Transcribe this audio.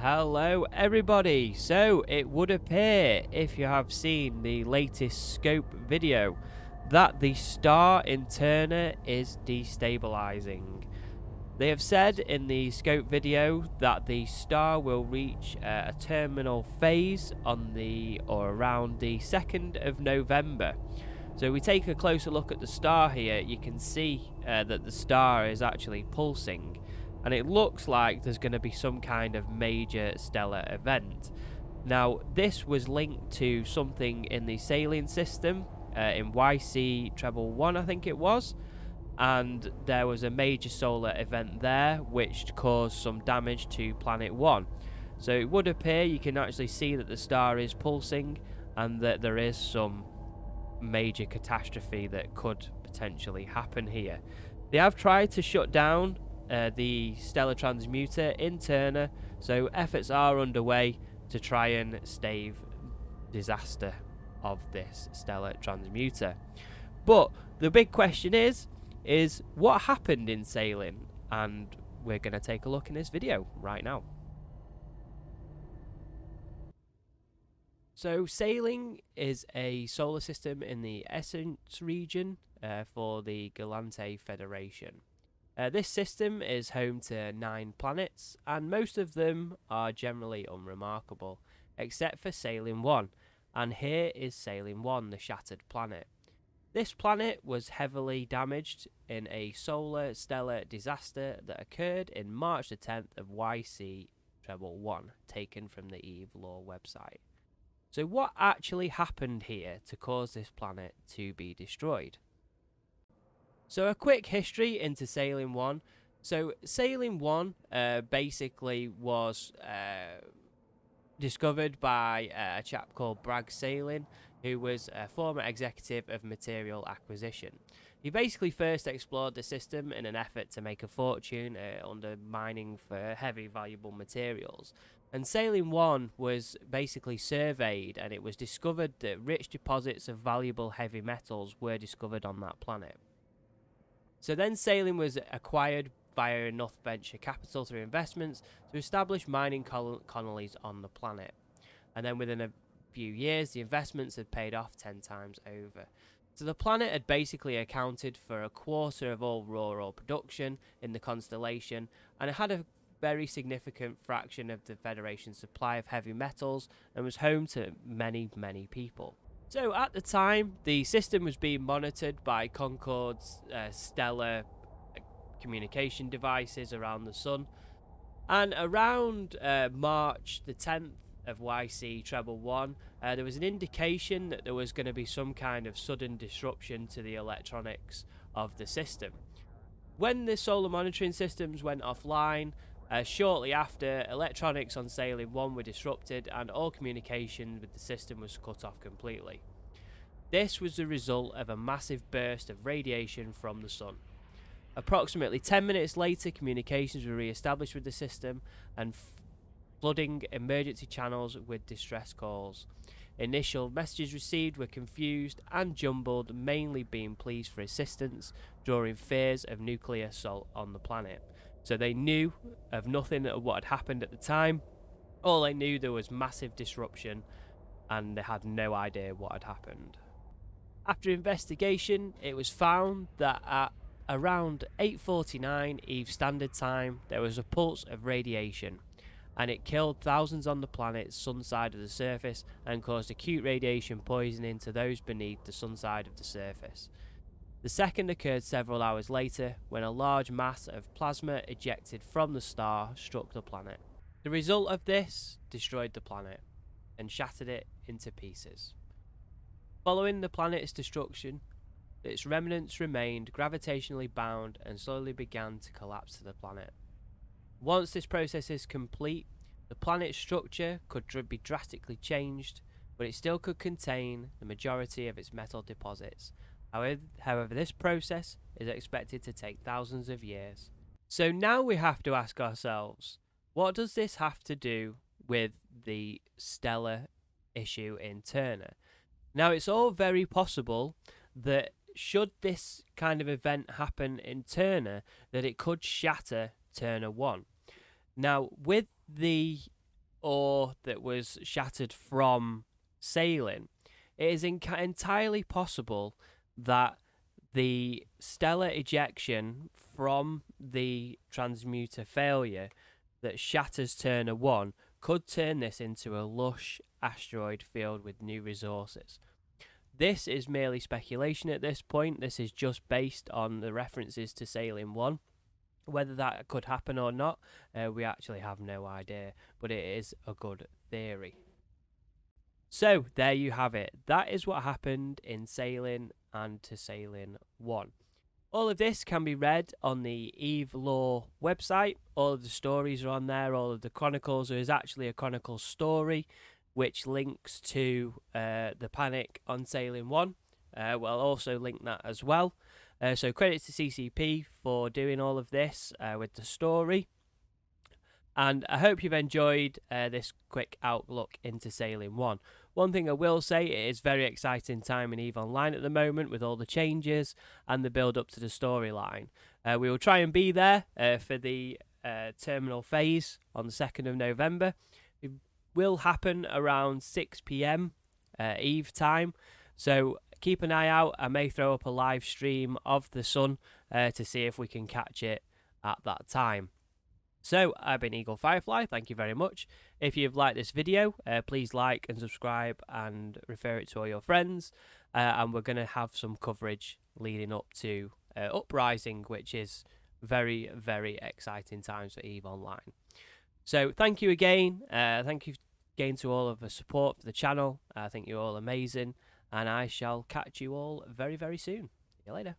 Hello everybody, so it would appear, if you have seen the latest scope video, that the star in Turner is destabilizing. They have said in the scope video that the star will reach a terminal phase on the or around the 2nd of November. So we take a closer look at the star here, you can see that the star is actually pulsing. And it looks like there's going to be some kind of major stellar event. Now, this was linked to something in the saline system, in YC treble 1 I think it was, and there was a major solar event there which caused some damage to planet 1. So it would appear you can actually see that the star is pulsing and that there is some major catastrophe that could potentially happen here. They have tried to shut down the stellar transmuter in Turner, so efforts are underway to try and stave disaster of this stellar transmuter. But the big question is what happened in Sailing, and we're going to take a look in this video right now. So Sailing is a solar system in the Essence region for the Galante Federation. This system is home to 9 planets, and most of them are generally unremarkable, except for Sailing 1, and here is Sailing 1, the shattered planet. This planet was heavily damaged in a solar stellar disaster that occurred in March the 10th of YC treble 1, taken from the Eve Lore website. So what actually happened here to cause this planet to be destroyed? So a quick history into Sailing 1. So Sailing 1 basically was discovered by a chap called Bragg Sailing, who was a former executive of material acquisition. He basically first explored the system in an effort to make a fortune under mining for heavy valuable materials. And Sailing 1 was basically surveyed, and it was discovered that rich deposits of valuable heavy metals were discovered on that planet. So then Sailing was acquired via enough venture capital through investments to establish mining colonies on the planet. And then within a few years, the investments had paid off 10 times over. So the planet had basically accounted for a quarter of all raw oil production in the constellation, and it had a very significant fraction of the Federation's supply of heavy metals and was home to many, many people. So at the time, the system was being monitored by Concord's stellar communication devices around the sun, and around March the 10th of YC treble 1, there was an indication that there was going to be some kind of sudden disruption to the electronics of the system. When the solar monitoring systems went offline, shortly after, electronics on Sailing 1 were disrupted and all communication with the system was cut off completely. This was the result of a massive burst of radiation from the sun. Approximately 10 minutes later, communications were re-established with the system and flooding emergency channels with distress calls. Initial messages received were confused and jumbled, mainly being pleas for assistance, drawing fears of nuclear assault on the planet. So they knew of nothing of what had happened at the time. All they knew, there was massive disruption, and they had no idea what had happened. After investigation, it was found that at around 8:49 Eve Standard Time, there was a pulse of radiation, and it killed thousands on the planet's sun side of the surface and caused acute radiation poisoning to those beneath the sun side of the surface. The second occurred several hours later, when a large mass of plasma ejected from the star struck the planet. The result of this destroyed the planet and shattered it into pieces. Following the planet's destruction, its remnants remained gravitationally bound and slowly began to collapse to the planet. Once this process is complete, the planet's structure could be drastically changed, but it still could contain the majority of its metal deposits. However, this process is expected to take thousands of years. So now we have to ask ourselves, what does this have to do with the stellar issue in Turner? Now, it's all very possible that should this kind of event happen in Turner, that it could shatter Turner 1. Now, with the ore that was shattered from sailing, it is entirely possible that the stellar ejection from the transmuter failure that shatters Turner 1 could turn this into a lush asteroid field with new resources. This is merely speculation at this point. This is just based on the references to Sailing 1. Whether that could happen or not, we actually have no idea, but it is a good theory. So, there you have it. That is what happened in Sailing and to Sailing 1. All of this can be read on the Eve Lore website. All of the stories are on there. All of the chronicles. There is actually a chronicle story which links to the panic on Sailing 1. We'll also link that as well. So credit to CCP for doing all of this with the story. And I hope you've enjoyed this quick outlook into Sailing 1. One thing I will say, it is very exciting time in EVE Online at the moment with all the changes and the build up to the storyline. We will try and be there for the terminal phase on the 2nd of November. It will happen around 6 PM EVE time. So keep an eye out. I may throw up a live stream of the sun to see if we can catch it at that time. So, I've been Eaglefirefly, thank you very much. If you've liked this video, please like and subscribe and refer it to all your friends. And we're going to have some coverage leading up to Uprising, which is very, very exciting times for EVE Online. So, thank you again. Thank you again to all of the support for the channel. I think you're all amazing. And I shall catch you all very, very soon. See you later.